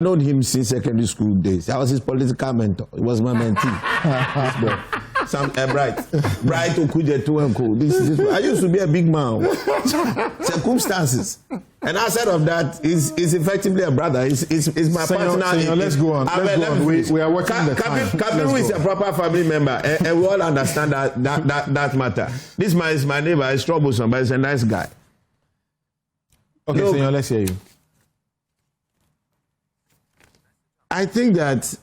known him since secondary school days. I was his political mentor. He was my mentee. Some bright Okuje Tuenko. This I used to be a big man. Circumstances. And outside of that, is effectively a brother. Is my partner. Senyo, let's go on. We are watching the time. Kabiru is a proper family member, and we all understand that matter. This man is my neighbor. He's troublesome, but he's a nice guy. Okay, look, Senyo, let's hear you. I think that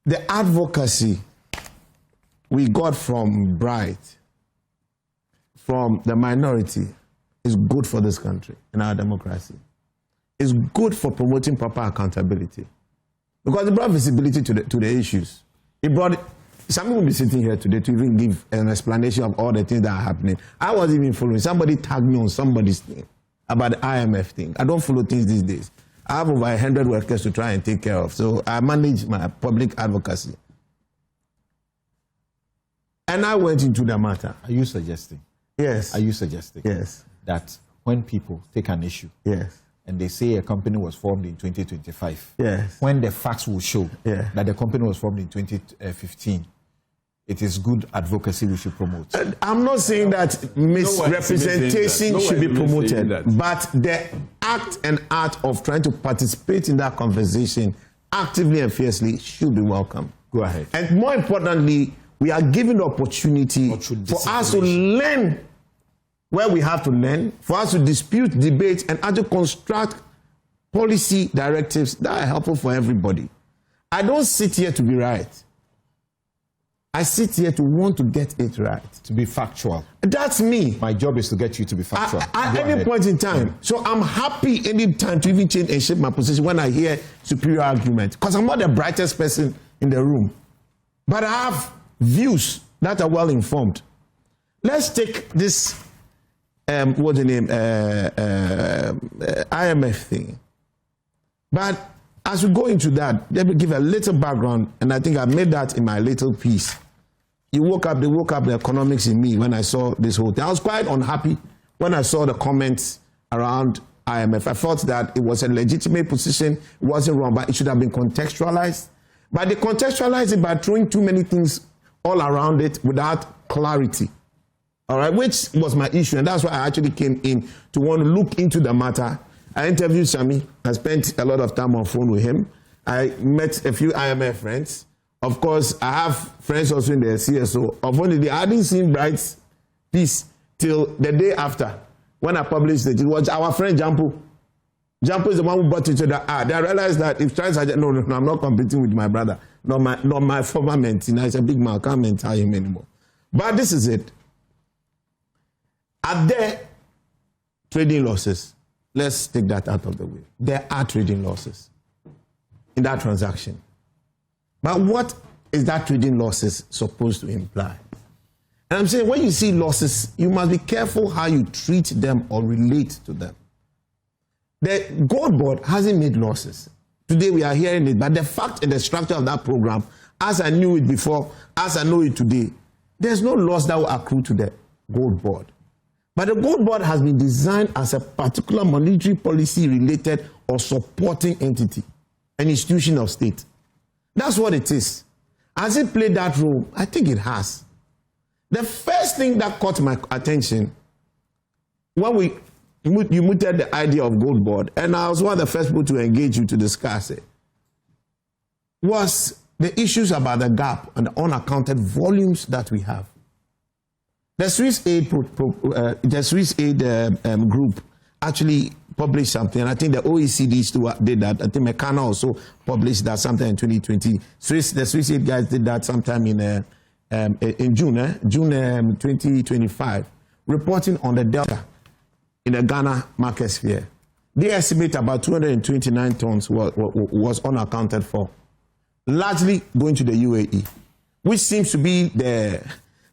the advocacy we got from Bright, from the minority, is good for this country and our democracy. It's good for promoting proper accountability. Because it brought visibility to the issues. It brought, some people will be sitting here today to even give an explanation of all the things that are happening. I wasn't even following. Somebody tagged me on somebody's thing about the IMF thing. I don't follow things these days. I have over 100 workers to try and take care of. So I manage my public advocacy. And I went into the matter. Are you suggesting? Yes. Are you suggesting? Yes. That when people take an issue, yes, and they say a company was formed in 2025, yes, when the facts will show that the company was formed in 2015, it is good advocacy we should promote. I'm not saying that misrepresentation should be promoted, but the act and art of trying to participate in that conversation actively and fiercely should be welcome. Go ahead. And more importantly, we are given the opportunity for us to learn where we have to learn, for us to dispute, debate, and actually construct policy directives that are helpful for everybody. I don't sit here to be right. I sit here to want to get it right. To be factual. That's me. My job is to get you to be factual. At any point in time. So I'm happy any time to even change and shape my position when I hear superior argument. Because I'm not the brightest person in the room. But I have views that are well informed. Let's take this, what's the name, IMF thing. But as we go into that, let me give a little background, and I think I made that in my little piece. They woke up the economics in me when I saw this whole thing. I was quite unhappy when I saw the comments around IMF. I thought that it was a legitimate position, it wasn't wrong, but it should have been contextualized. But they contextualized it by throwing too many things all around it without clarity. All right, which was my issue, and that's why I actually came in to want to look into the matter. I interviewed Sami. I spent a lot of time on phone with him. I met a few IMF friends. Of course, I have friends also in the CSO. Unfortunately, I didn't see Bright's piece till the day after when I published it. It was our friend Jampo. Jampo is the one who brought it to the ad. I realized that if trying to no, I'm not competing with my brother, not my former mentee. Now he's a big man. I can't mentor him anymore. But this is it. Are there trading losses? Let's take that out of the way. There are trading losses in that transaction. But what is that trading losses supposed to imply? And I'm saying when you see losses, you must be careful how you treat them or relate to them. The Gold Board hasn't made losses. Today we are hearing it, but the fact and the structure of that program, as I knew it before, as I know it today, there's no loss that will accrue to the Gold Board. But the Gold Board has been designed as a particular monetary policy related or supporting entity, an institution of state. That's what it is. Has it played that role? I think it has. The first thing that caught my attention when you mooted the idea of Gold Board, and I was one of the first people to engage you to discuss it, was the issues about the gap and the unaccounted volumes that we have. The Swiss Aid group actually published something, and I think the OECD too did that. I think Mekana also published that sometime in 2020. The Swiss Aid guys did that sometime in June 2025, reporting on the delta in the Ghana market sphere. They estimate about 229 tons was unaccounted for, largely going to the UAE, which seems to be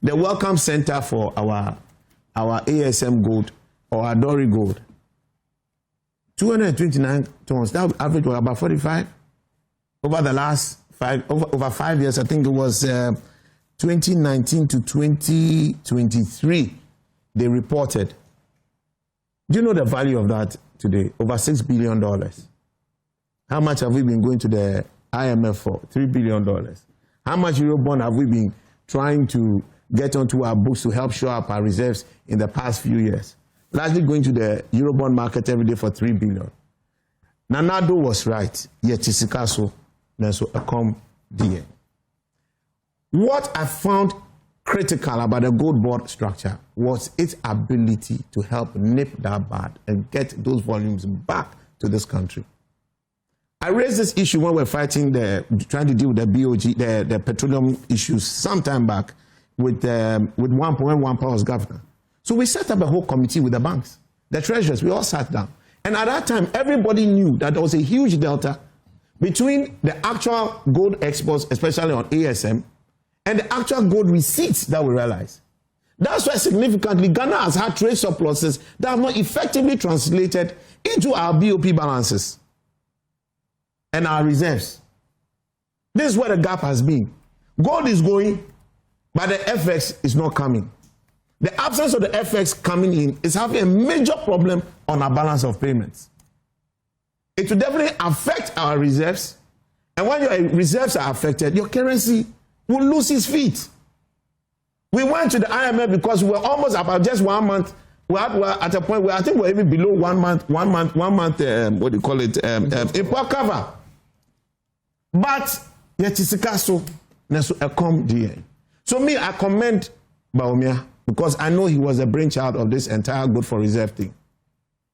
the welcome center for our ASM gold or our Dory gold. 229 tons, that average was about 45 over the last over 5 years. I think it was 2019 to 2023 they reported. Do you know the value of that today? Over $6 billion. How much have we been going to the IMF for? $3 billion. How much Eurobond have we been trying to get onto our books to help shore up our reserves in the past few years? Largely going to the Eurobond market every day for $3 billion. Nanado was right. Yet Isikaso, Nenso Ekom DN. What I found critical about the gold board structure was its ability to help nip that bud and get those volumes back to this country. I raised this issue when we were trying to deal with the BOG, the petroleum issues some time back with when Wampa was governor. So we set up a whole committee with the banks, the treasurers, we all sat down. And at that time, everybody knew that there was a huge delta between the actual gold exports, especially on ASM, and the actual gold receipts that we realized. That's why significantly Ghana has had trade surpluses that have not effectively translated into our BOP balances and our reserves. This is where the gap has been. Gold is going, but the FX is not coming. The absence of the FX coming in is having a major problem on our balance of payments. It will definitely affect our reserves, and when your reserves are affected, your currency will lose its feet. We went to the IMF because we were almost about just 1 month. We were at a point where I think we're even below 1 month, what do you call it, import cover. But yet it's a castle, a com DA. So me, I commend Bawumia because I know he was the brainchild of this entire good for reserve thing.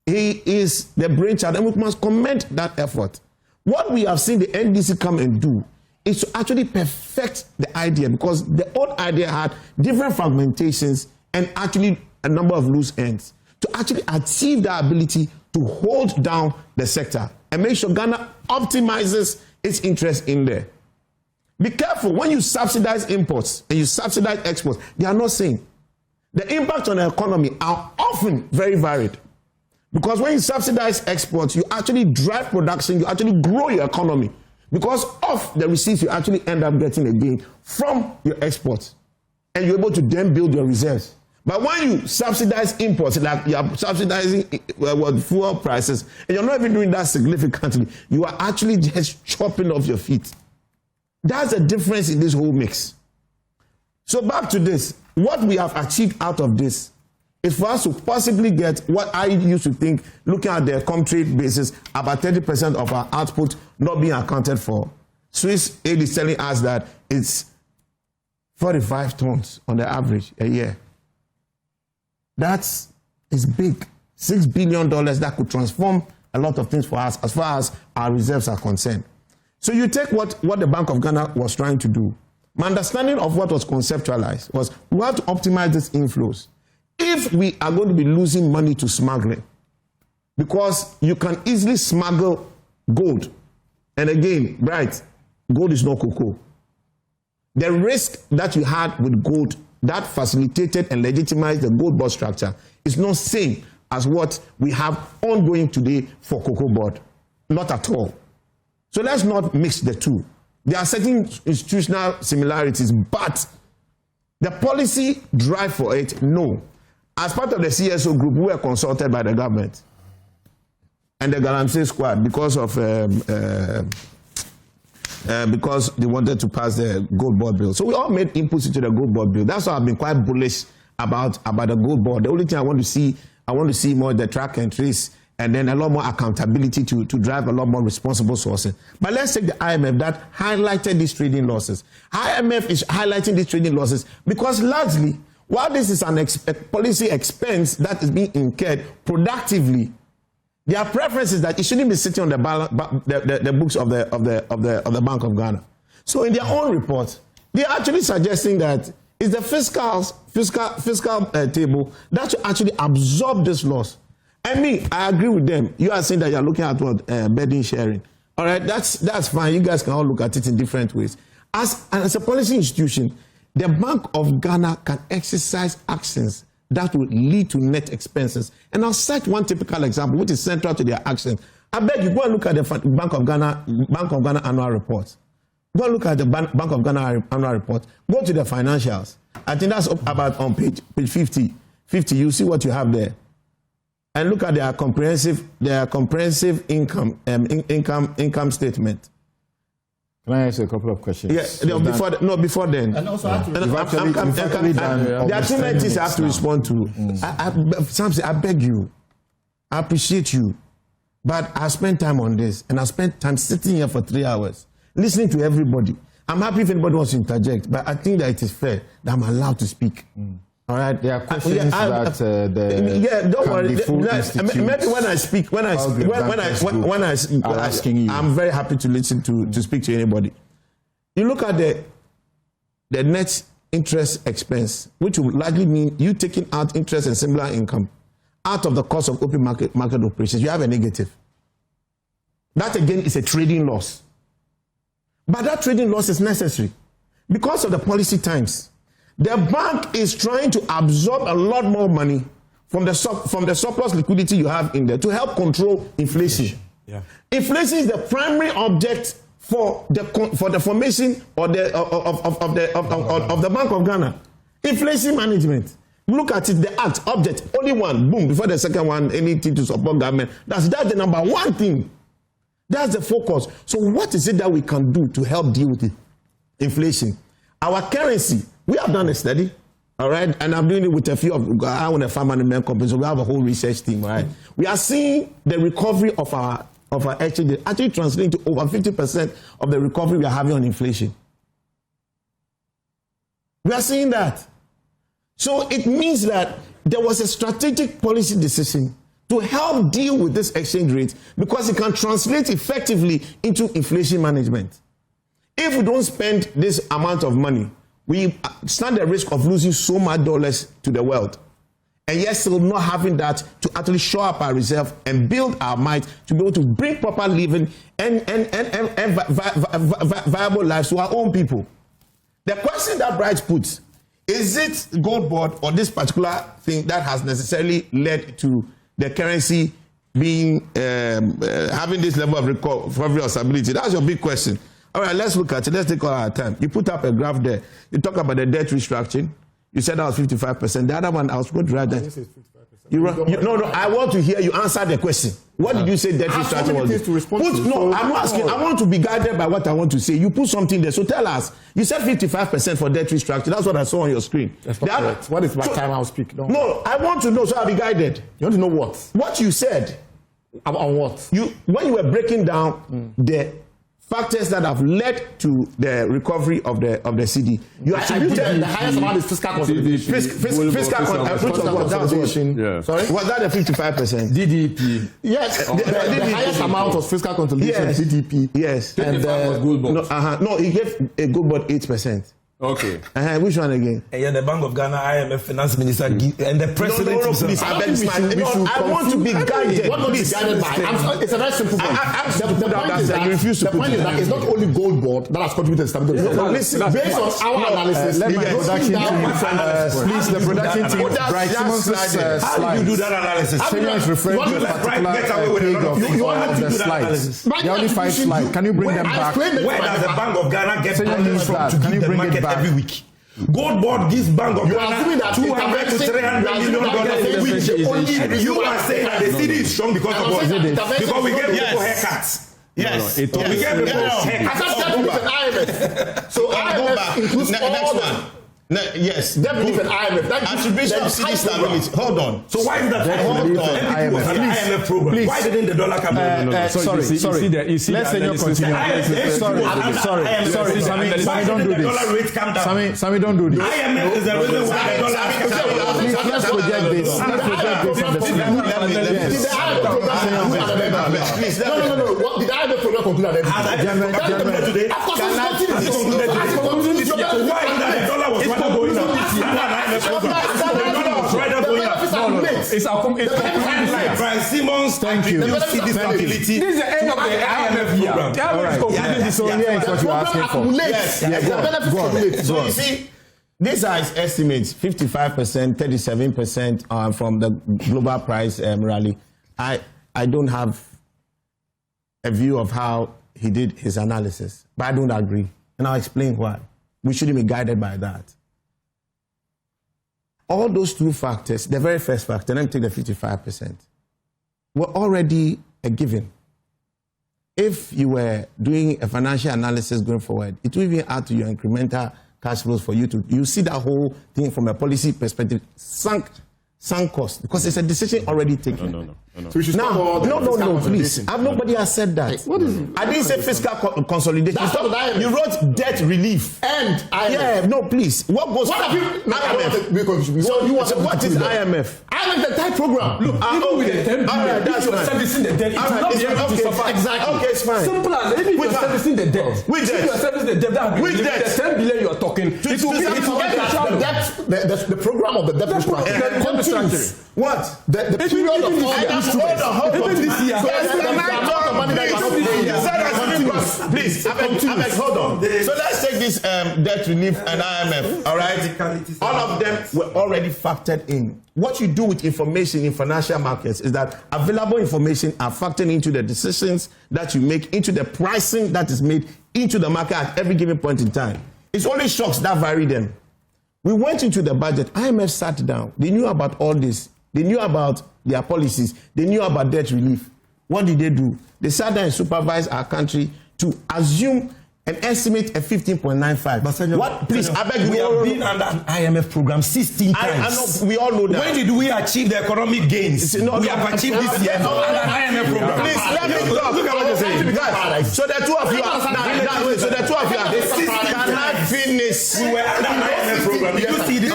He is the brainchild, and we must commend that effort. What we have seen the NDC come and do is to actually perfect the idea, because the old idea had different fragmentations and actually a number of loose ends. To actually achieve the ability to hold down the sector and make sure Ghana optimizes its interest in there. Be careful when you subsidize imports and you subsidize exports, they are not same. The impact on the economy are often very varied. Because when you subsidize exports, you actually drive production, you actually grow your economy. Because of the receipts, you actually end up getting a gain from your exports. And you're able to then build your reserves. But when you subsidize imports, like you are subsidizing fuel prices, and you're not even doing that significantly, you are actually just chopping off your feet. That's the difference in this whole mix. So back to this. What we have achieved out of this is for us to possibly get what I used to think, looking at the trade basis, about 30% of our output not being accounted for. Swiss aid is telling us that it's 45 tons on the average a year. That is big. $6 billion that could transform a lot of things for us as far as our reserves are concerned. So you take what the Bank of Ghana was trying to do. My understanding of what was conceptualized was we have to optimize these inflows. If we are going to be losing money to smuggling, because you can easily smuggle gold, and again, right, gold is not cocoa. The risk that you had with gold that facilitated and legitimized the gold board structure is not same as what we have ongoing today for cocoa board. Not at all. So let's not mix the two. There are certain institutional similarities, but the policy drive for it, no. As part of the CSO group, we were consulted by the government and the Galamsey squad because they wanted to pass the gold board bill. So we all made inputs into the gold board bill. That's why I've been quite bullish about the gold board. The only thing I want to see more the track and trace, and then a lot more accountability to drive a lot more responsible sourcing. But let's take the IMF that highlighted these trading losses. IMF is highlighting these trading losses because largely, while this is a policy expense that is being incurred productively, their preference is that it shouldn't be sitting on the books of the Bank of Ghana. So in their own report, they are actually suggesting that it's the fiscal table that should actually absorb this loss. And me, I agree with them. You are saying that you are looking at what burden sharing. All right, that's fine. You guys can all look at it in different ways. As a policy institution, the Bank of Ghana can exercise actions that will lead to net expenses. And I'll cite one typical example, which is central to their action. I beg you, go and look at the Bank of Ghana annual report. Go and look at the Bank of Ghana annual report. Go to the financials. I think that's about on page 50. You see what you have there. and look at their comprehensive income statement. Can I ask you a couple of questions? Yeah, before then. And also, there are too many things I have to respond to. Samson, I beg you, I appreciate you, but I spent time on this, and I spent time sitting here for 3 hours, listening to everybody. I'm happy if anybody wants to interject, but I think that it is fair that I'm allowed to speak. All right, there are questions don't worry. Maybe when I speak, I'm very happy to listen to speak to anybody. You look at the net interest expense, which would likely mean you taking out interest and similar income out of the cost of open market operations. You have a negative. That again is a trading loss, but that trading loss is necessary because of the policy times. The bank is trying to absorb a lot more money from the surplus liquidity you have in there to help control inflation. Yeah. Inflation is the primary object for the formation of the Bank of Ghana. Inflation management. Look at it, the act, object, only one, boom, before the second one, anything to support government. That's the number one thing. That's the focus. So what is it that we can do to help deal with inflation? Our currency, we have done a study, all right, and I'm doing it with a few of our farm management companies, so we have a whole research team, all right. We are seeing the recovery of our exchange actually translating to over 50% of the recovery we are having on inflation. We are seeing that. So it means that there was a strategic policy decision to help deal with this exchange rate because it can translate effectively into inflation management. If we don't spend this amount of money, we stand the risk of losing so much dollars to the world. And yet still not having that to actually show up our reserve and build our might to be able to bring proper living and viable lives to our own people. The question that Bright puts, is it gold board or this particular thing that has necessarily led to the currency being having this level of recovery or stability? That's your big question. All right, let's look at it. Let's take all our time. You put up a graph there. You talk about the debt restructuring. You said that was 55%. The other one, I was going to write that. No, I want to hear you answer the question. What did you say debt restructuring was? I'm not asking. I want to be guided by what I want to say. You put something there. So tell us. You said 55% for debt restructuring. That's what I saw on your screen. That's not correct. What is my time I'll speak? No, I want to know so I'll be guided. You want to know what? What you said. On what? When you were breaking down the factors that have led to the recovery of the Cedi. You attributed the highest amount is fiscal consolidation. Fiscal consolidation. Yeah. Sorry? Was that the 55%? DDP. Yes. The highest amount was fiscal consolidation. Yes. DDP. Yes. And was gold board. No, he gave a gold board 8%. Okay. Which one again? Yeah, the Bank of Ghana, IMF Finance Minister, and the President. No, please, I want to be guided. What not be guided by? It's a very simple point. The point is that it's not only gold board that has contributed to stability. Based on our analysis, let my production team, please, the production team, Bright Simon's slides. How do you do that analysis? Senyo is referring to a particular page of the slides. There are only 5 slides. Can you bring them back? Where does the Bank of Ghana get money from to give the market every week? Gold board gives Bank of Ghana $200 to $300 million a week. You are saying that the city is strong because of what? Because we get people haircuts. Yes. We get people haircuts. So IMF includes all that. No, yes. They believe in IMF. Attribution of Cedi stability. Hold on. So why is that? Hold on. IMF program. Please. Why didn't the dollar come down? Sorry. Let's Senyo continue. Sorry. Sammy, don't do this. Sammy, don't do this. IMF is the reason why the dollar Please, let's project this. Let's project this on the screen. No. Did the IMF program conclude at today? Of course, it's concluded today. So why is that the dollar was going up? It's Brian Simmons. Thank you. You see this stability. This is the end of the IMF program. This only is what you're asking for. So you see, these are his estimates: 55%, 37% from the global price rally. I don't have a view of how he did his analysis, but I don't agree, and I'll explain why. We shouldn't be guided by that. All those 2 factors, the very first factor, let me take the 55%. were already a given. If you were doing a financial analysis going forward, it will even add to your incremental cash flows for you to, you see that whole thing from a policy perspective, sunk cost, because it's a decision already taken. No. So no, please. Nobody has said that. What is it? I didn't say fiscal consolidation. You wrote debt relief. And IMF. Yeah, no, please. What goes What have you? IMF? So what is IMF? IMF is the type program. Look, even with the 10 billion, if you're servicing the debt, it will not be able to survive. Exactly. Okay, it's fine. Simple as even if you're servicing the debt. Which debt? If you're servicing the debt, that will be the 10 billion you are talking. It will be the program of the debt restructuring continues. What? The period of even this year. Please, hold on. So let's take this debt relief and IMF. All right, all of them were already factored in. What you do with information in financial markets is that available information are factored into the decisions that you make, into the pricing that is made into the market at every given point in time. It's only shocks that vary them. We went into the budget. IMF sat down. They knew about all this. They knew about their policies. They knew about debt relief. What did they do? They sat down and supervised our country to assume an estimate of 15.95. What? Please, I beg you. We have been under an IMF program 16 times. I know, we all know that. When did we achieve the economic gains? We have achieved this year under an IMF program. Please, let me talk. Look at what you're saying. Guys, so the two of you are. Can I finish? We were under an IMF program. Did you see this?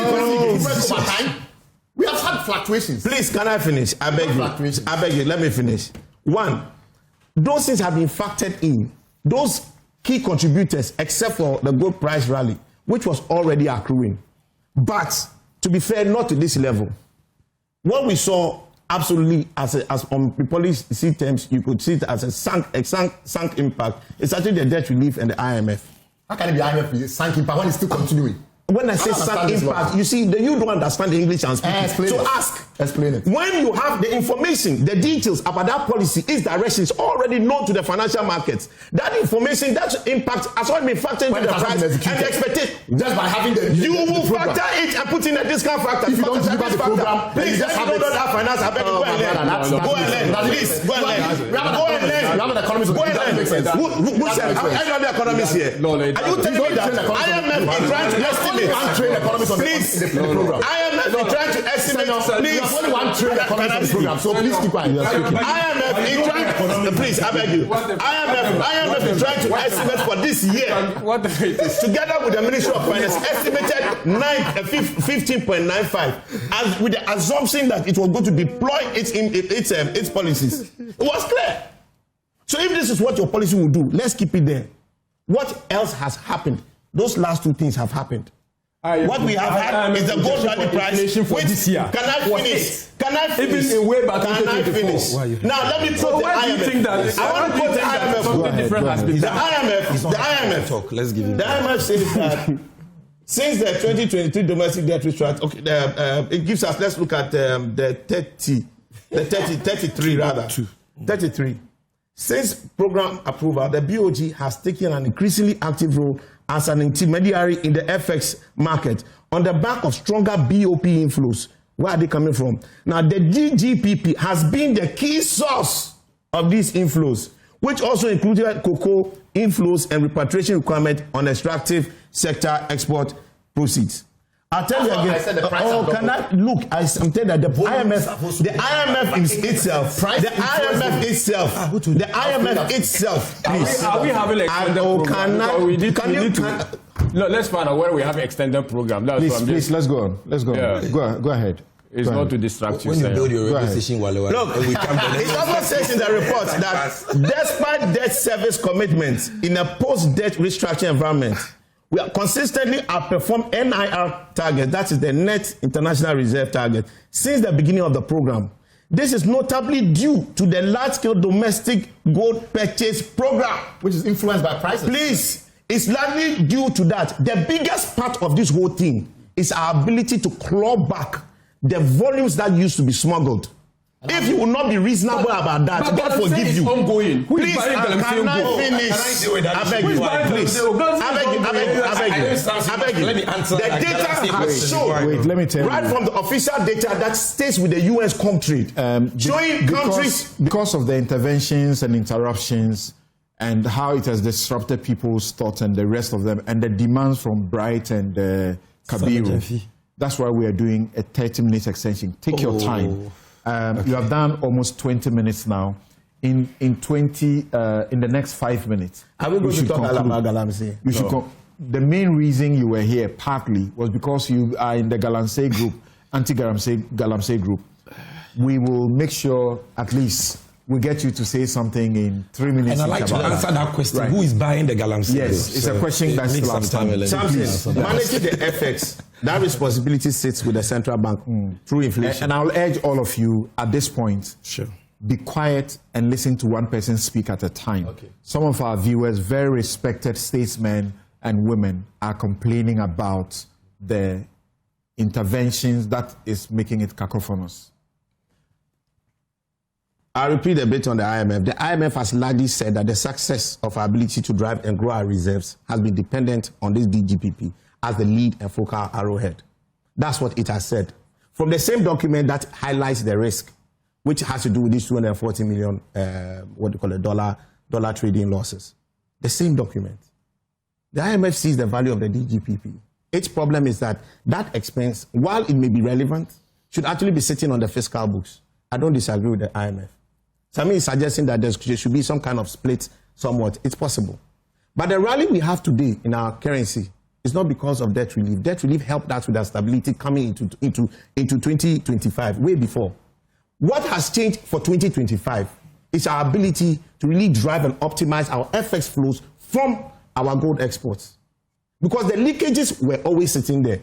Over time, we have had fluctuations. Please, can I finish? I beg you. I beg you. Let me finish. One, those things have been factored in. Those key contributors, except for the gold price rally, which was already accruing. But to be fair, not to this level. What we saw absolutely as on policy terms, you could see it as a sunk impact. It's actually the debt relief and the IMF. How can it be IMF sunk impact when it's still continuing? When I say sunk impact, you see, you don't understand the English and speaking. So explain it. When you have the information, the details about that policy, its directions already known to the financial markets, that information, that impact has already been factored into the price and the expectation. Just by having you will factor it and put in a discount factor. If you don't give out the program, please, just have that finance. I beg you, go and learn. Go and learn. Please, go and learn. Go and learn. We have an economist. Go and learn. Who said? I don't have economists here. Are you telling me that IMF is trying to estimate? Train economics please, in the program. IMF is trying to estimate. Please, only one train economics in the program. So please keep quiet. IMF is trying. Please, I beg you. IMF is trying to estimate for this year. Together with the Ministry of Finance, estimated 15.95, as with the assumption that it was going to deploy its policies. It was clear. So if this is what your policy will do, let's keep it there. What else has happened? Those last two things have happened. What we have had is the gold rally price for this year. Can I finish? Can I finish? Even in way back can I finish? Now let me quote the IMF. I want to quote the IMF. Something different has been done. The IMF talk. Let's give him. The IMF says that since the 2023 domestic debt restructuring, okay, it gives us. Let's look at the 33 rather. 33. Since program approval, the BOG has taken an increasingly active role as an intermediary in the FX market on the back of stronger BOP inflows. Where are they coming from? Now, the DGPP has been the key source of these inflows, which also included cocoa inflows and repatriation requirement on extractive sector export proceeds. I'll tell you again. Can I look? I'm telling that the IMF is itself. The IMF itself. Please. Are we having extended program? Let's find out where we have extended program. Please, let's go on. Let's go. Yeah. On. Go ahead. It's not to distract you. When you build your decision, look, it also says in the report that despite debt service commitments in a post-debt restructuring environment, we are consistently outperform NIR target, that is the net international reserve target, since the beginning of the program. This is notably due to the large-scale domestic gold purchase program, which is influenced by prices. Please, it's largely due to that. The biggest part of this whole thing is our ability to claw back the volumes that used to be smuggled. If you will not be reasonable about that, God forgive you. Ongoing. Please, can I finish? I beg you, please. I beg you. Let me answer. The data has shown. Wait, let me tell you. Right from the official data that stays with the US country, showing countries because of the interventions and interruptions and how it has disrupted people's thoughts and the rest of them, and the demands from Bright and Kabiru. That's why we are doing a 30-minute extension. Take your time. You have done almost 20 minutes now. In the next 5 minutes, I will go to talk about Galamsey. You should the main reason you were here partly was because you are in the Galamsey group, anti-Galamsey group. We will make sure at least we get you to say something in 3 minutes. And I'd like to answer that question. Right. Who is buying the Galamsey? Yes, it's a question that's still outstanding. Managing the FX, that responsibility sits with the central bank through inflation. And I'll urge all of you at this point, be quiet and listen to one person speak at a time. Okay. Some of our viewers, very respected statesmen and women, are complaining about the interventions that is making it cacophonous. I'll repeat a bit on the IMF. The IMF has largely said that the success of our ability to drive and grow our reserves has been dependent on this DGPP as the lead and focal arrowhead. That's what it has said. From the same document that highlights the risk, which has to do with these 240 million, dollar trading losses. The same document. The IMF sees the value of the DGPP. Its problem is that that expense, while it may be relevant, should actually be sitting on the fiscal books. I don't disagree with the IMF. Sami is suggesting that there should be some kind of split somewhat. It's possible. But the rally we have today in our currency is not because of debt relief. Debt relief helped us with our stability coming into 2025, way before. What has changed for 2025 is our ability to really drive and optimize our FX flows from our gold exports. Because the leakages were always sitting there.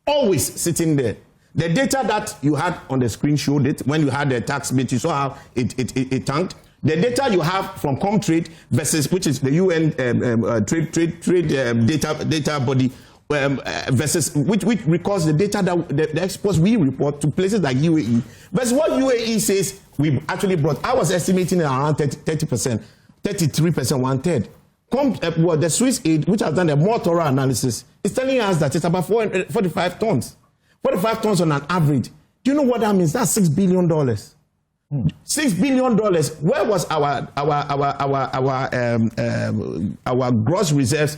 Always sitting there. The data that you had on the screen showed it. When you had the tax bit, you saw how it tanked. The data you have from Comtrade versus, which is the UN trade data body, versus which records the data that the exports we report to places like UAE. Versus what UAE says we actually brought. I was estimating around 30%, 33%, 1/3. The Swiss aid, which has done a more thorough analysis, is telling us that it's about 45 tons. 45 tons on an average. Do you know what that means? That's $6 billion. $6 billion. Where was our gross reserves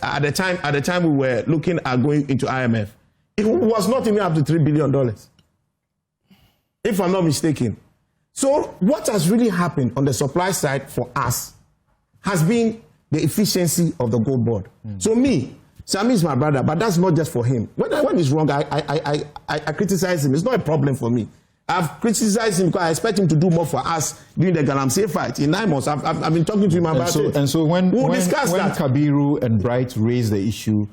at the time we were looking at going into IMF? It was not even up to $3 billion, if I'm not mistaken. So what has really happened on the supply side for us has been the efficiency of the gold board. So Sami is my brother, but that's not just for him. When he's wrong, I criticize him. It's not a problem for me. I've criticized him because I expect him to do more for us during the Galamsey fight. In 9 months, I've been talking to him about it. And so when Kabiru and Bright raise the issue,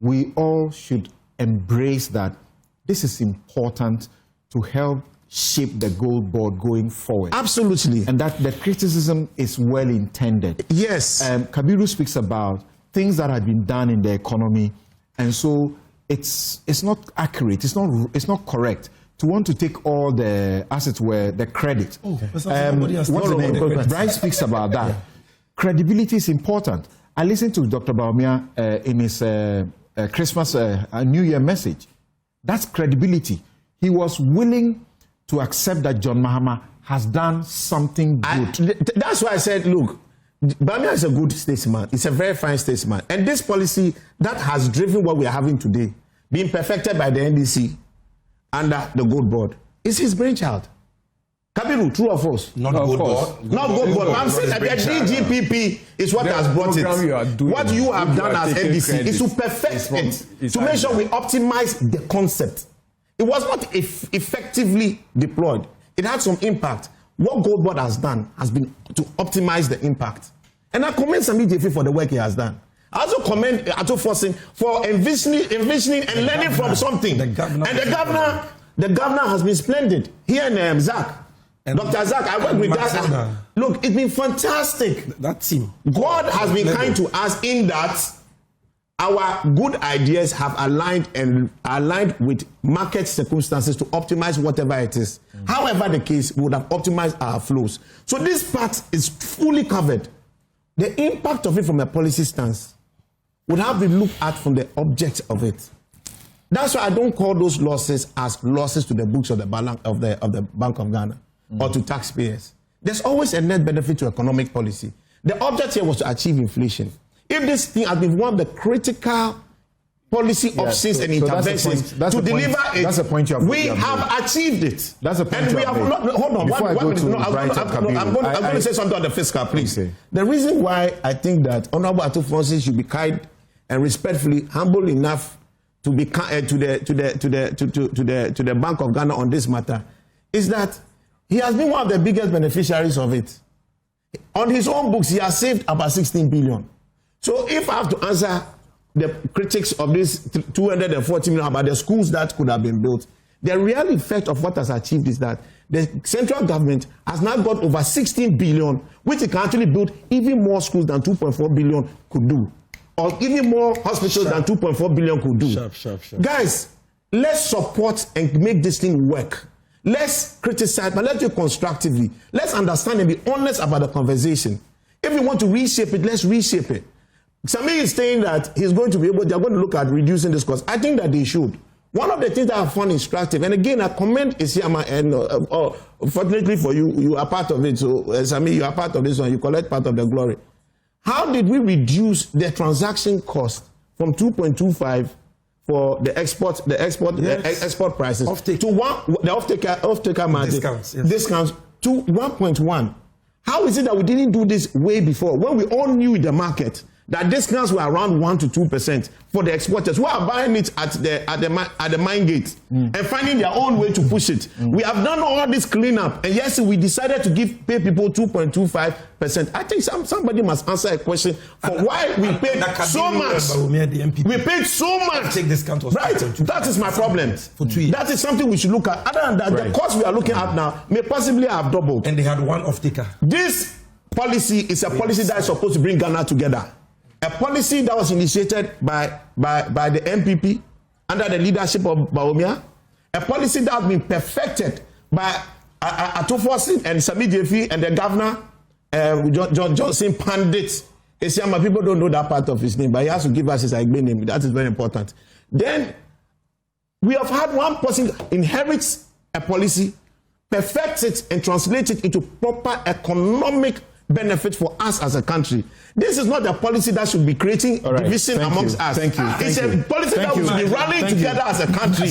we all should embrace that this is important to help shape the gold board going forward. Absolutely. And that the criticism is well intended. Yes. Kabiru speaks about things that have been done in the economy, and so it's not accurate, it's not correct to want to take all the, as it were, the credit. What's the name? Bright speaks about that. Yeah. Credibility is important. I listened to Dr. Baumia in his Christmas New Year message. That's credibility. He was willing to accept that John Mahama has done something good. That's why I said, look, Baumia is a good statesman. It's a very fine statesman. And this policy that has driven what we are having today, being perfected by the NDC under the gold board, is his brainchild. Kabiru, true or false? Not gold board. Not gold board. I'm saying that the DGPP is what has brought it. What you have done as NDC is to perfect it, to make sure we optimize the concept. It was not effectively deployed. It had some impact. What Gold Board has done has been to optimize the impact. And I commend Sami Jefe for the work he has done. I also commend Ato Forsen for envisioning and learning from something. The governor has been splendid. Here in Zach. Dr. Zach, I work with that. Look, it's been fantastic. That team. God has been kind to us in that our good ideas have aligned with market circumstances to optimize whatever it is. However the case, we would have optimized our flows. So this part is fully covered. The impact of it from a policy stance would have been looked at from the object of it. That's why I don't call those losses as losses to the books of the Bank of Ghana or to taxpayers. There's always a net benefit to economic policy. The object here was to achieve inflation. If this thing has been one of the critical policy options and interventions to deliver it, that's a point you have we have achieved it. That's a point. And we have not. Hold on. I'm going to say something on the fiscal, please. Okay. The reason why I think that Honorable Atufonsi should be kind and respectfully humble enough to be to the Bank of Ghana on this matter is that he has been one of the biggest beneficiaries of it. On his own books, he has saved about 16 billion. So if I have to answer the critics of this 240 million about the schools that could have been built, the real effect of what has achieved is that the central government has now got over 16 billion, which it can actually build even more schools than 2.4 billion could do, or even more hospitals than 2.4 billion could do. Guys, let's support and make this thing work. Let's criticize, but let's do it constructively. Let's understand and be honest about the conversation. If we want to reshape it, let's reshape it. Sami is saying that he's going to be able, they're going to look at reducing this cost. I think that they should. One of the things that I found instructive, and again, I commend Isiama, and fortunately for you, you are part of it. So, Sami, you are part of this one. You collect part of the glory. How did we reduce the transaction cost from 2.25 for the export prices to the off-taker margin discounts to 1.1? How is it that we didn't do this way before, when we all knew in the market that discounts were around 1 to 2% for the exporters who are buying it at the mine gate and finding their own way to push it? We have done all this cleanup, and yes, we decided to pay people 2.25%. I think somebody must answer a question for why we paid so much. We paid so much. Take discount was right. That is my problem. For 2 years. That is something we should look at. Other than that, the cost we are looking at now may possibly have doubled. And they had one off-taker. This policy is a policy that is supposed to bring Ghana together. A policy that was initiated by the MPP under the leadership of Bawumia. A policy that has been perfected by Atufonsi and Sami Jefi and the governor, Johnson Pandit. People don't know that part of his name, but he has to give us his Igbe name. That is very important. Then we have had one person inherits a policy, perfects it, and translates it into proper economic benefit for us as a country. This is not a policy that should be creating division amongst us. It's a policy that we should be rallying together as a country.